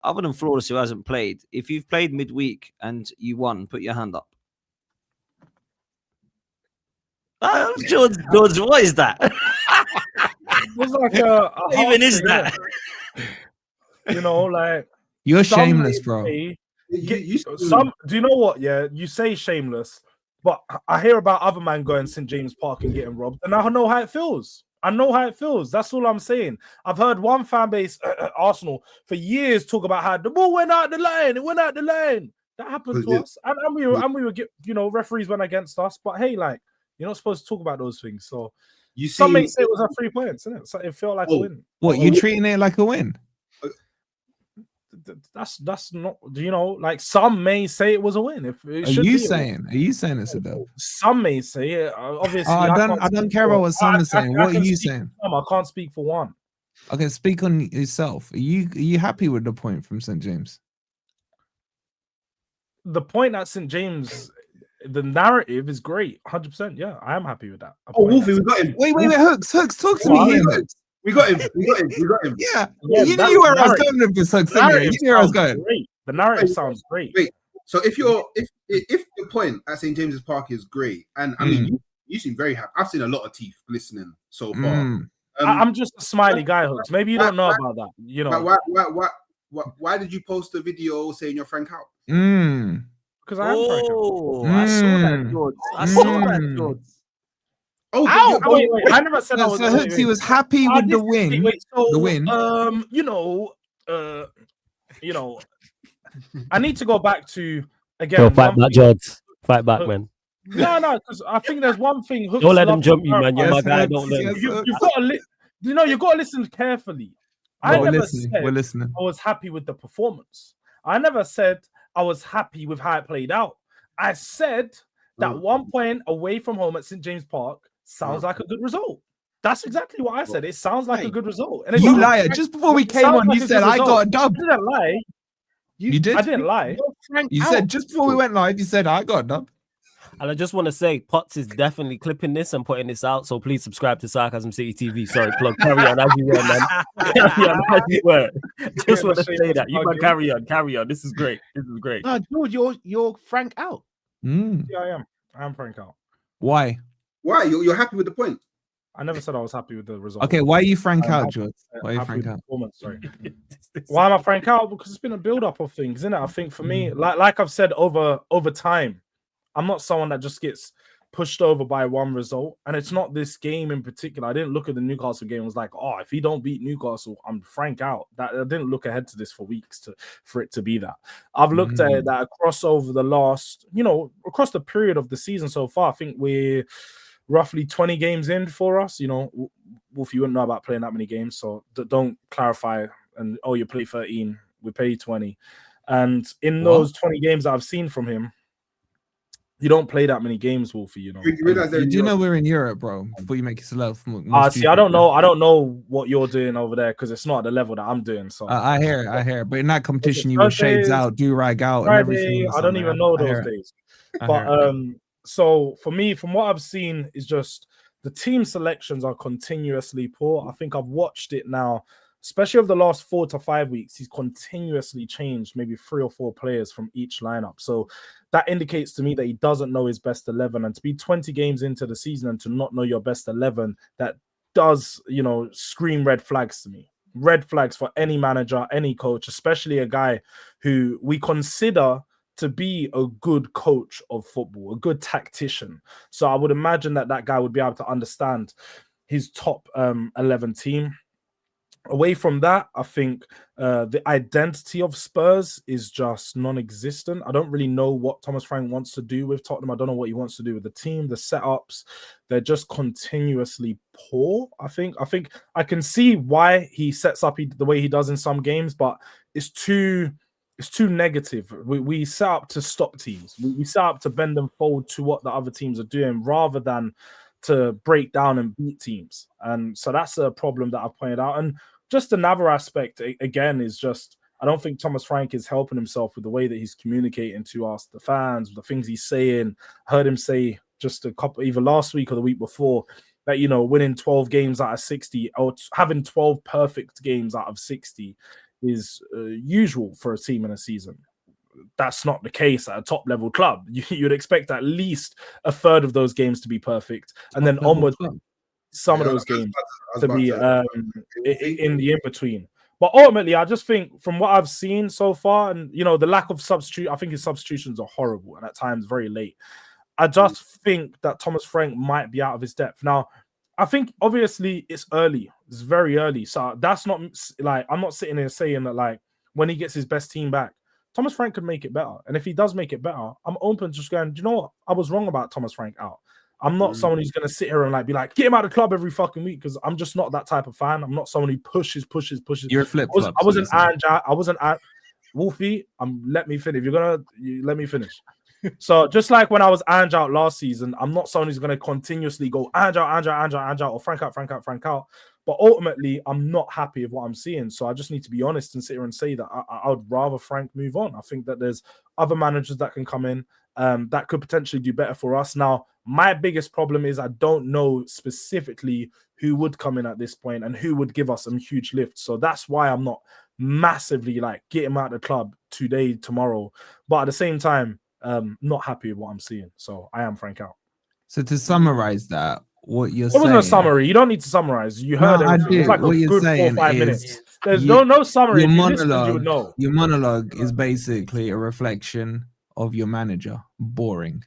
other than Flawless, who hasn't played, if you've played midweek and you won, put your hand up. George, what is that? It's like a what even is that? You know, like you're shameless, bro. Do you know what? Yeah, you say shameless, but I hear about other man going St. James Park and getting robbed, and I know how it feels. That's all I'm saying. I've heard one fan base, Arsenal, for years talk about how the ball went out the line. It went out the line. That happened to us, and we were, referees went against us. But hey, like, you're not supposed to talk about those things. So some may say it was a 3 points, isn't it? So it felt like a win. What, you treating it like a win? That's not, like some may say it was a win. Are you saying it's a dub? Some may say it. Obviously, I don't care about what some are saying. What are you saying? I can't speak for one. Okay, speak on yourself. Are you happy with the point from St. James? The point at St. James, the narrative is great. 100%. Yeah, I am happy with that. Wolfie, we got him. Wait, Hooks, talk to me here. We got him. Yeah, you knew where I was going with this, Hooks. You knew where I was going. Great. The narrative sounds great. Wait, so if the point at St. James's Park is great, and I mean, you seem very happy. I've seen a lot of teeth glistening so far. I'm just a smiley guy, Hooks. Maybe you don't know about that. You know, why did you post a video saying you're Frank out? Because I am Frank out. I saw that, George. I saw that, George. Wait, I never said I was. So Hooks, he was happy with the win. The win. I need to go back to again. Fight back, George. Fight back, man. No, because I think there's one thing. Hooks don't let them jump you, man. You're my guy. Don't let them. You've got to you've got to listen carefully. We're listening. I was happy with the performance. I never said I was happy with how it played out. I said that 1 point away from home at St. James Park sounds like a good result. That's exactly what I said. It sounds like a good result. And you liar. Just before we came on, you said I got a dub. I didn't lie. You did? I didn't lie. You said just before we went live, you said I got a dub. And I just want to say, Potts is definitely clipping this and putting this out. So please subscribe to Sarcasm City TV. Sorry, plug. Carry on as you were, man. Carry on as you were. Just want to say that. You can carry on. This is great. No, George, you're Frank out. Yeah, I am. I am Frank out. Why? You're happy with the point? I never said I was happy with the result. Okay, why are you Frank out, George? Why are you Frank out? Sorry. Why am I Frank out? Because it's been a build-up of things, isn't it? I think for me, like I've said over time, I'm not someone that just gets pushed over by one result. And it's not this game in particular. I didn't look at the Newcastle game and was like, if he don't beat Newcastle, I'm Frank out. That I didn't look ahead to this for weeks for it to be that. I've looked at it that across over the last, across the period of the season so far, I think we're roughly 20 games in for us. Wolf, you wouldn't know about playing that many games, so don't clarify. And you play 13, we play 20. And in those 20 games that I've seen from him, you don't play that many games, Wolfie. You do know we're in Europe, bro. Before you make yourself. See, I don't know what you're doing over there because it's not at the level that I'm doing. So I hear. But in that competition, you were shades out, do rag out, Friday, and everything. I don't even know those days. But so for me, from what I've seen, is just the team selections are continuously poor. I think I've watched it now, especially over the last 4 to 5 weeks. He's continuously changed maybe 3 or 4 players from each lineup. So that indicates to me that he doesn't know his best 11. And to be 20 games into the season and to not know your best 11, that does, scream red flags to me. Red flags for any manager, any coach, especially a guy who we consider to be a good coach of football, a good tactician. So I would imagine that guy would be able to understand his top 11 team. Away from that, I think the identity of Spurs is just non-existent. I don't really know what Thomas Frank wants to do with Tottenham. I don't know what he wants to do with the team, the setups. They're just continuously poor. I think I can see why he sets up the way he does in some games, but it's too negative. We set up to stop teams. We set up to bend and fold to what the other teams are doing rather than to break down and beat teams. And so that's a problem that I've pointed out. And just another aspect, again, is just I don't think Thomas Frank is helping himself with the way that he's communicating to us, the fans, the things he's saying. I heard him say just a couple, either last week or the week before, that, winning 12 games out of 60 or having 12 perfect games out of 60 is usual for a team in a season. That's not the case at a top level club. You'd expect at least a third of those games to be perfect, and then onward some of those games to be in the in-between. But ultimately, I just think from what I've seen so far, and the lack of substitute, I think his substitutions are horrible and at times very late. I just think that Thomas Frank might be out of his depth. Now, I think obviously it's early. It's very early. So that's not like, I'm not sitting here saying that like when he gets his best team back, Thomas Frank could make it better. And if he does make it better, I'm open to just going, do you know what? I was wrong about Thomas Frank out. I'm not someone who's going to sit here and like be like, get him out of the club every fucking week, because I'm just not that type of fan. I'm not someone who pushes. You're a flip-flop. I wasn't at Wolfie. Let me finish. Let me finish. So just like when I was Ange out last season, I'm not someone who's going to continuously go Ange out, or Frank out. But ultimately, I'm not happy with what I'm seeing. So I just need to be honest and sit here and say that I would rather Frank move on. I think that there's other managers that can come in that could potentially do better for us. Now, my biggest problem is I don't know specifically who would come in at this point and who would give us some huge lift. So that's why I'm not massively like get him out of the club today, tomorrow. But at the same time, not happy with what I'm seeing. So I am Frank out. So to summarize that, what you're saying... It wasn't a summary. You don't need to summarize. You heard it. It's like what a good 4 or 5 minutes. There's no summary. Your monologue is basically a reflection of your manager. Boring.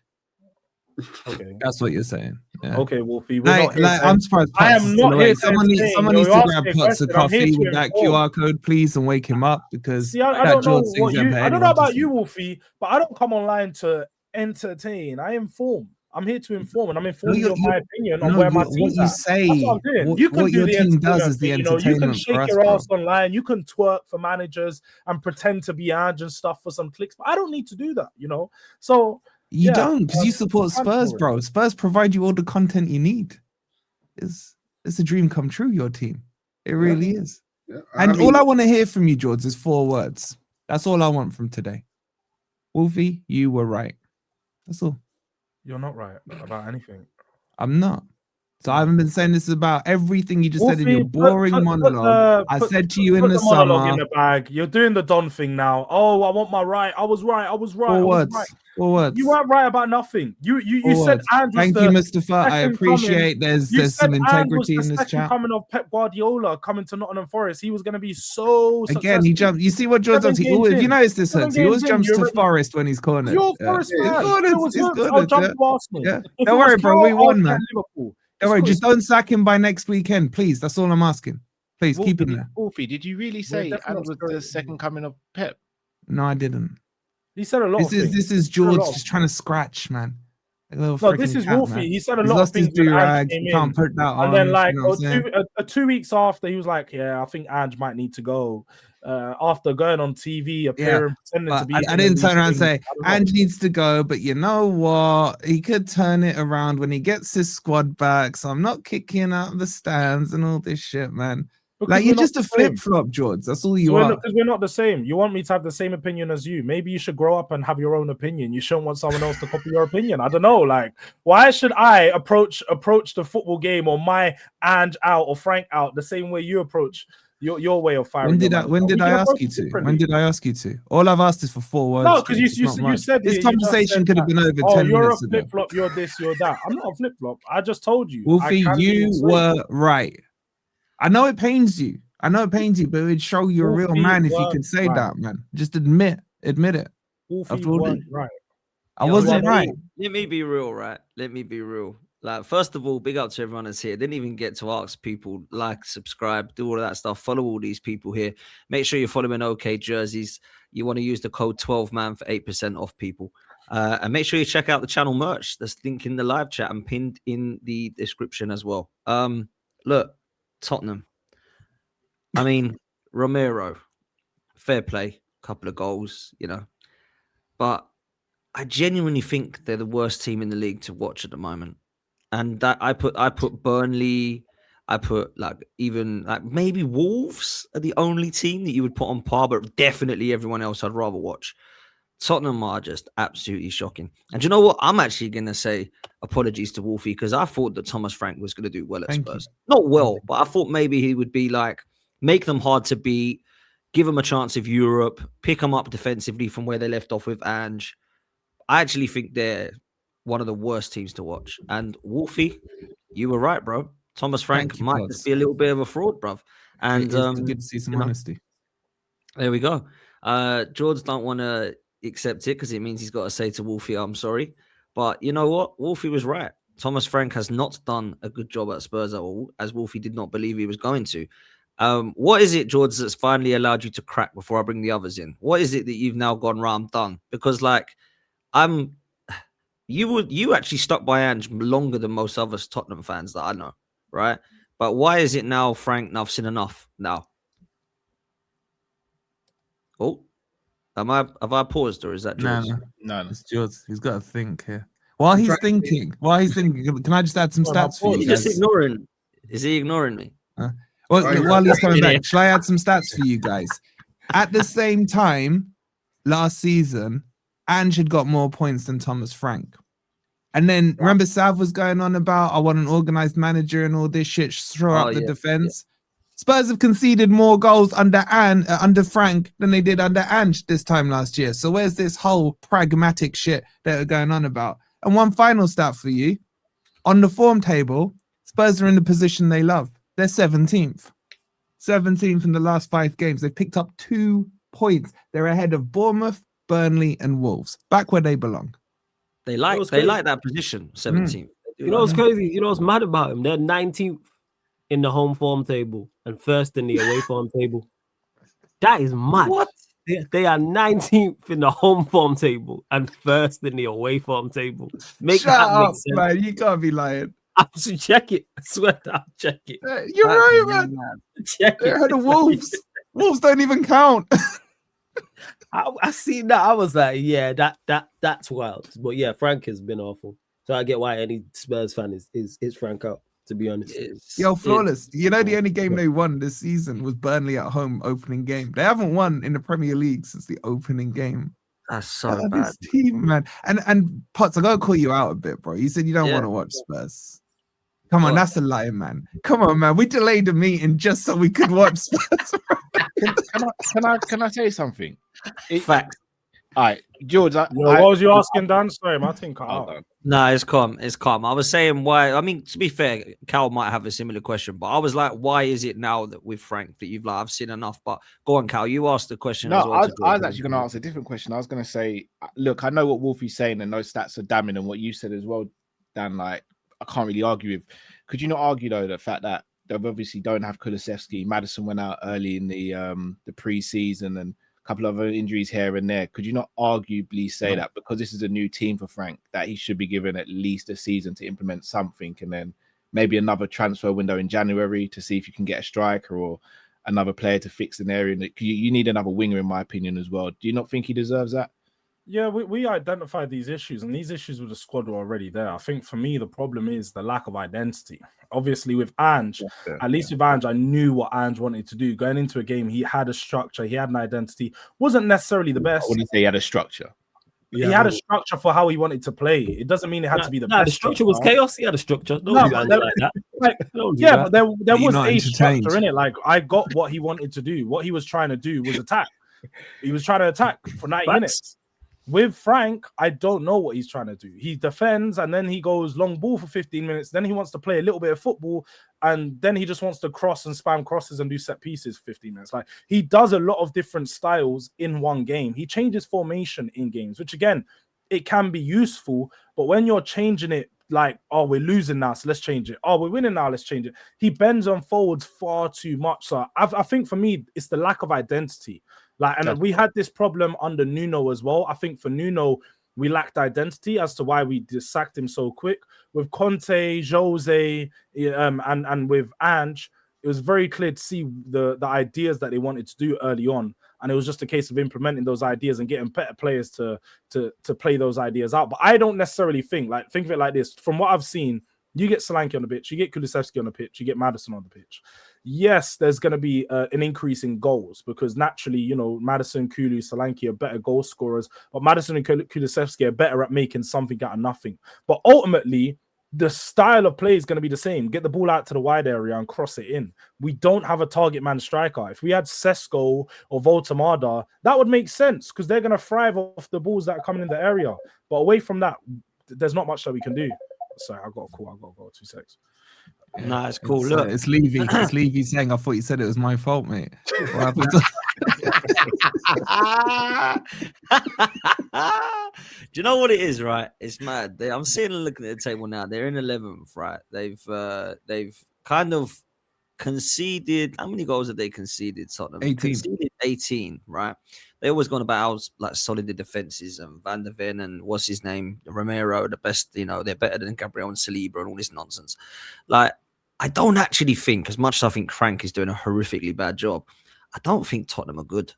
Okay, that's what you're saying. Yeah. Okay, Wolfie. I'm surprised. I am not here. Someone needs to grab Potts a coffee with that QR code, please, and wake him up, because I don't know about you, Wolfie, but I don't come online to entertain. I inform. I'm here to inform, and I'm informing you of my opinion on where my team's at. That's what I'm doing. You can do the entertainment thing, you can shake your ass online, you can twerk for managers and pretend to be Ange and stuff for some clicks, but I don't need to do that, So you don't, because you support Spurs, bro. Spurs provide you all the content you need. It's a dream come true, your team. It really is. Yeah. And all I want to hear from you, George, is 4 words. That's all I want from today. Wolfie, you were right. That's all. You're not right about anything. I'm not. So I haven't been saying this about everything you just said in your boring monologue. I said to you in the summer. In the bag. You're doing the Don thing now. Oh, I want my right. I was right. 4 words. 4 words. You weren't right about nothing. You said Andrew. Thank you, Mustafa. I appreciate there's some integrity in this chat. Coming of Pep Guardiola coming to Nottingham Forest, he was going to be so successful. Again, he jumped. You see what George does? If you notice this, he always jumps to Forest when he's cornered. You're Forest fan. I'll jump to Arsenal. Yeah. Don't worry, bro. We won, man. Don't worry, just don't sack him by next weekend, please. That's all I'm asking. Please keep him there. Wolfie, did you really say Ange was the second coming of Pep? No, I didn't. He said a lot. This is George just trying to scratch, man. No, this is Wolfie. Man. He said a lot of things. Can't put that on. And then, like, 2 weeks after, he was like, "Yeah, I think Ange might need to go." After going on TV, appearing, pretending to be. I didn't turn around and say Ange needs to go, but you know what? He could turn it around when he gets his squad back. So I'm not kicking out of the stands and all this shit, man. Because like you're just a flip flop, George. That's all you are. Because we're not the same. You want me to have the same opinion as you? Maybe you should grow up and have your own opinion. You shouldn't want someone else to copy your opinion. I don't know. Like, why should I approach the football game or my Ange out or Frank out the same way you approach your way of firing? When did I ask you to? When did I ask you to? All I've asked is for 4 words. No, because you said this conversation could have been over 10 minutes ago. You're a flip flop. You're this. You're that. I'm not a flip flop. I just told you. Wolfie, you were right. I know it pains you. But it would show you're a real man if you could say that, man. Just admit it. Wolfie wasn't right. I wasn't right. Let me be real, right? Let me be real. Like, first of all, big up to everyone that's here. Didn't even get to ask people, like, subscribe, do all of that stuff. Follow all these people here. Make sure you're following OK Jerseys. You want to use the code 12man for 8% off, people. And make sure you check out the channel merch. That's linked in the live chat and pinned in the description as well. Look, Tottenham. I mean, Romero, fair play, couple of goals, but I genuinely think they're the worst team in the league to watch at the moment. And that I put Burnley, I put even maybe Wolves are the only team that you would put on par, but definitely everyone else I'd rather watch. Tottenham are just absolutely shocking. And do you know what? I'm actually going to say apologies to Wolfie, because I thought that Thomas Frank was going to do well at Spurs. Not well, but I thought maybe he would be like, make them hard to beat, give them a chance of Europe, pick them up defensively from where they left off with Ange. I actually think they're one of the worst teams to watch. And Wolfie, you were right, bro. Thomas Frank might just be a little bit of a fraud, bruv. And it's good to see some honesty. There we go. George don't want to accept it because it means he's got to say to Wolfie, I'm sorry. But you know what? Wolfie was right. Thomas Frank has not done a good job at Spurs at all, as Wolfie did not believe he was going to. What is it, George, that's finally allowed you to crack before I bring the others in? What is it that you've now gone, right, I'm done? Because you actually stuck by Ange longer than most other Tottenham fans that I know, right? But why is it now, Frank, enough's seen enough now? Oh, have I paused, or is that George? No. It's George. He's got to think here. While he's thinking, can I just add some stats for you? He's just ignoring. Is he ignoring me? While he's coming back, shall I add some stats for you guys? At the same time, last season, Ange had got more points than Thomas Frank. And then remember Sav was going on about, I want an organized manager and all this shit, throw up the defense. Yeah. Spurs have conceded more goals under Frank than they did under Ange this time last year. So where's this whole pragmatic shit that are going on about? And one final stat for you. On the form table, Spurs are in the position they love. They're 17th. 17th in the last 5 games. They've picked up 2 points. They're ahead of Bournemouth, Burnley, and Wolves. Back where they belong. They like that position, 17th. You know what's crazy? You know what's mad about them? They're 19th in the home form table and first in the away form table. That is mad. What? They are 19th in the home form table and first in the away form table. Shut up, man. You can't be lying. Check it. I swear I'll check it. You're right, man. Check it. They're ahead of Wolves. Wolves don't even count. I seen that. I was like, yeah, that's wild. But yeah, Frank has been awful. So I get why any Spurs fan is Frank out, to be honest. Flawless. The only game they won this season was Burnley at home opening game. They haven't won in the Premier League since the opening game. That's so bad. This team, man. And Potts, I gotta call you out a bit, bro. You said you don't want to watch Spurs. Come on, that's a lie, man. Come on, man. We delayed the meeting just so we could watch Spurs. Can I say something? Fact. All right, George. What was you asking, Dan? Sorry, my thing cut out. No, it's calm. It's calm. I was saying why. I mean, to be fair, Cal might have a similar question, but I was like, why is it now that with Frank that you've I've seen enough? But go on, Cal. You asked the question. No, as well I was actually going to ask a different question. I was going to say, look, I know what Wolfie's saying, and those stats are damning, and what you said as well, Dan. Like, I can't really argue with. Could you not argue though the fact that they obviously don't have Kulusevski? Madison went out early in the pre-season, and a couple of other injuries here and there. Could you not arguably say that because this is a new team for Frank, that he should be given at least a season to implement something, and then maybe another transfer window in January to see if you can get a striker or another player to fix an area? You need another winger, in my opinion, as well. Do you not think he deserves that? Yeah, we identified these issues, and these issues with the squad were already there. I think for me, the problem is the lack of identity. Obviously, with Ange, at least with Ange, I knew what Ange wanted to do. Going into a game, he had a structure, he had an identity. Wasn't necessarily the best. I wouldn't say he had a structure. He had a structure for how he wanted to play. It doesn't mean it had to be the best. The structure was chaos. He had a structure. But there was a structure in it. Like, I got what he wanted to do. What he was trying to do was attack. He was trying to attack for 90 minutes. With Frank, I don't know what he's trying to do. He defends and then he goes long ball for 15 minutes. Then he wants to play a little bit of football, and then he just wants to cross and spam crosses and do set pieces for 15 minutes. Like, he does a lot of different styles in one game. He changes formation in games, which again, it can be useful. But when you're changing it, like, oh, we're losing now, so let's change it. Oh, we're winning now, let's change it. He bends on forwards far too much. So I think for me, it's the lack of identity. Like, and we had this problem under Nuno as well. I think for Nuno, we lacked identity as to why we just sacked him so quick. With Conte, Jose, and with Ange, it was very clear to see the ideas that they wanted to do early on. And it was just a case of implementing those ideas and getting better players to play those ideas out. But I don't necessarily think of it like this. From what I've seen, you get Solanke on the pitch, you get Kulusevski on the pitch, you get Maddison on the pitch. Yes, there's going to be an increase in goals because naturally, you know, Maddison, Kulu, Solanke are better goal scorers, but Maddison and Kulusevski are better at making something out of nothing. But ultimately, the style of play is going to be the same. Get the ball out to the wide area and cross it in. We don't have a target man striker. If we had Sesko or Voltamada, that would make sense because they're going to thrive off the balls that are coming in the area. But away from that, there's not much that we can do. Sorry, I got to go 2 seconds. Nah, it's cool. Look, it's Levy. It's Levy saying, "I thought you said it was my fault, mate." What happened? Do you know what it is, right? It's mad. I'm sitting and looking at the table now. They're in 11th, right? They've kind of conceded. How many goals have they conceded? Tottenham 18. Conceded 18, right? They always gone about how like solid the defenses and Van der Ven and what's his name, Romero, the best. You know, they're better than Gabriel and Saliba and all this nonsense. Like, I don't actually think, as much as I think Frank is doing a horrifically bad job, I don't think Tottenham are good.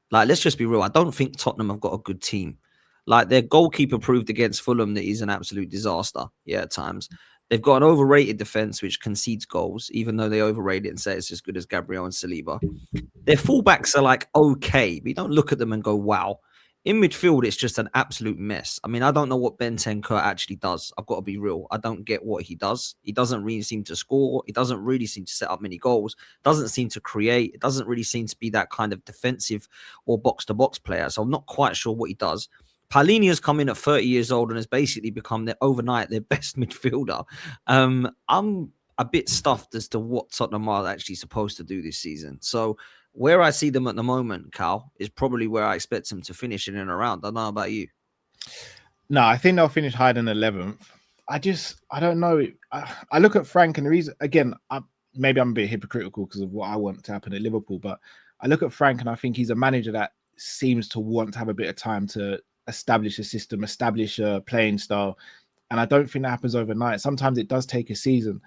Like, let's just be real. I don't think Tottenham have got a good team. Like, their goalkeeper proved against Fulham that he's an absolute disaster. Yeah, at times. They've got an overrated defense which concedes goals, even though they overrate it and say it's as good as Gabriel and Saliba. Their fullbacks are like okay, but you don't look at them and go, wow. In midfield, it's just an absolute mess. I mean, I don't know what Bentancur actually does. I've got to be real. I don't get what he does. He doesn't really seem to score. He doesn't really seem to set up many goals. Doesn't seem to create. It doesn't really seem to be that kind of defensive or box-to-box player. So I'm not quite sure what he does. Palini has come in at 30 years old and has basically become overnight their best midfielder. I'm a bit stuffed as to what Tottenham are actually supposed to do this season. So where I see them at the moment, Cal, is probably where I expect them to finish in and around. I don't know about you. No, I think they'll finish higher than 11th. I don't know. I look at Frank and the reason, again, maybe I'm a bit hypocritical because of what I want to happen at Liverpool, but I look at Frank and I think he's a manager that seems to want to have a bit of time to establish a system, establish a playing style. And I don't think that happens overnight. Sometimes it does take a season.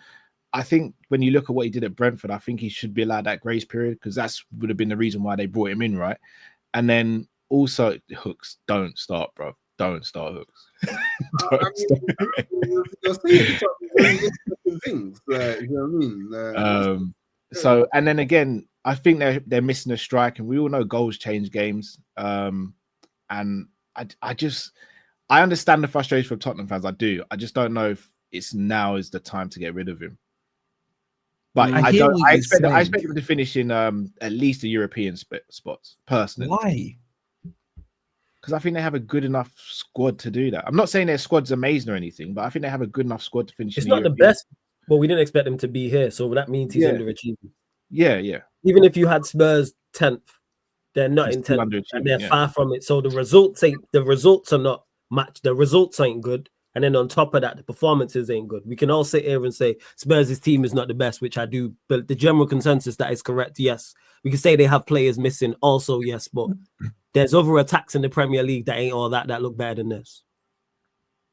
I think when you look at what he did at Brentford, I think he should be allowed that grace period because that's would have been the reason why they brought him in, right? And also hooks, don't start, bro. Don't start hooks. You're saying things, you know what I mean? So, and then again, I think they're missing a strike, and we all know goals change games. And I understand the frustration from Tottenham fans. I do. I just don't know if now is the time to get rid of him. But I expect them to finish in at least the European spots, personally. Why? Because I think they have a good enough squad to do that. I'm not saying their squad's amazing or anything, but I think they have a good enough squad to finish. It's not the best, but we didn't expect him to be here, so that means he's underachieving. Yeah. Even if you had Spurs 10th, they're not in 10th, and they're far from it. So the results are not matched. The results ain't good. And then on top of that, the performances ain't good. We can all sit here and say Spurs' team is not the best, which I do. But the general consensus that is correct, yes. We can say they have players missing also, yes. But there's other attacks in the Premier League that ain't all that look better than this.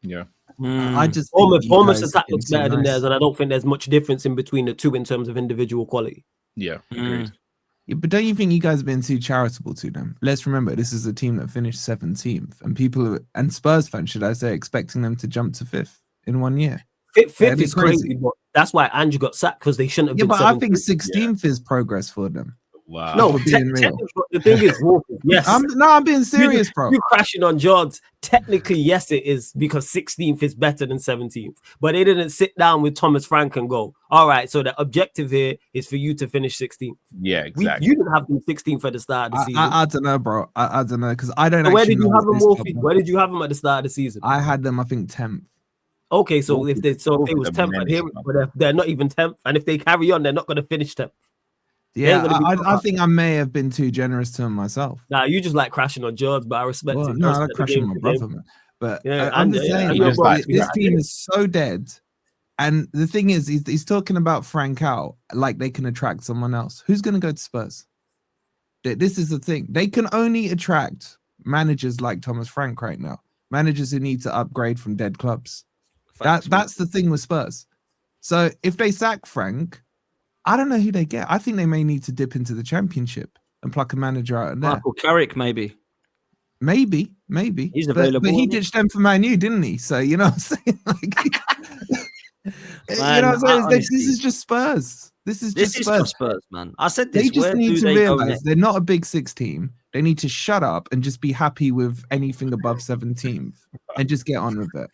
Yeah. I just Bournemouth's attack looks better than theirs, and I don't think there's much difference in between the two in terms of individual quality. Yeah, agreed. Yeah, but don't you think you guys have been too charitable to them? Let's remember, this is a team that finished 17th, and Spurs fans, should I say, expecting them to jump to 5th in 1 year. Fifth is crazy, but that's why Andrew got sacked because they shouldn't have been. Yeah, but I think 16th is progress for them. Wow. No, the thing is, Wolfie, yes. I'm being serious, bro. You crashing on George. Technically, yes, it is because 16th is better than 17th. But they didn't sit down with Thomas Frank and go, all right, so the objective here is for you to finish 16th. Yeah, exactly. You didn't have them 16th at the start of the season. I don't know, bro. I don't know because I don't. So where did you have them, Wolfie? Where did you have them at the start of the season? I had them, I think, 10th. Okay, so if it was 10th, but they're not even 10th, and if they carry on, they're not going to finish 10th. Yeah, I think I may have been too generous to him myself. Nah, you just like crashing on George, but I respect it. No, I like crashing on my brother, man. But I'm just saying, this team is so dead. And the thing is, he's talking about Frank out like they can attract someone else. Who's going to go to Spurs? This is the thing. They can only attract managers like Thomas Frank right now. Managers who need to upgrade from dead clubs. That's the thing with Spurs. So if they sack Frank, I don't know who they get. I think they may need to dip into the Championship and pluck a manager out of there. Michael Carrick, maybe. Maybe. He's available. But he ditched them for Man U, didn't he? So, you know what I'm saying? Like, you know what I'm saying? This is just Spurs. This is just Spurs, man. I said this. They just need to realize they're not a Big Six team. They need to shut up and just be happy with anything above 17th and just get on with it.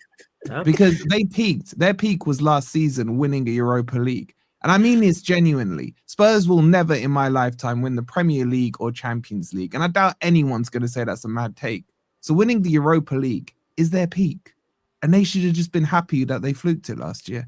because they peaked. Their peak was last season winning a Europa League. And I mean this genuinely. Spurs will never in my lifetime win the Premier League or Champions League. And I doubt anyone's going to say that's a mad take. So winning the Europa League is their peak. And they should have just been happy that they fluked it last year.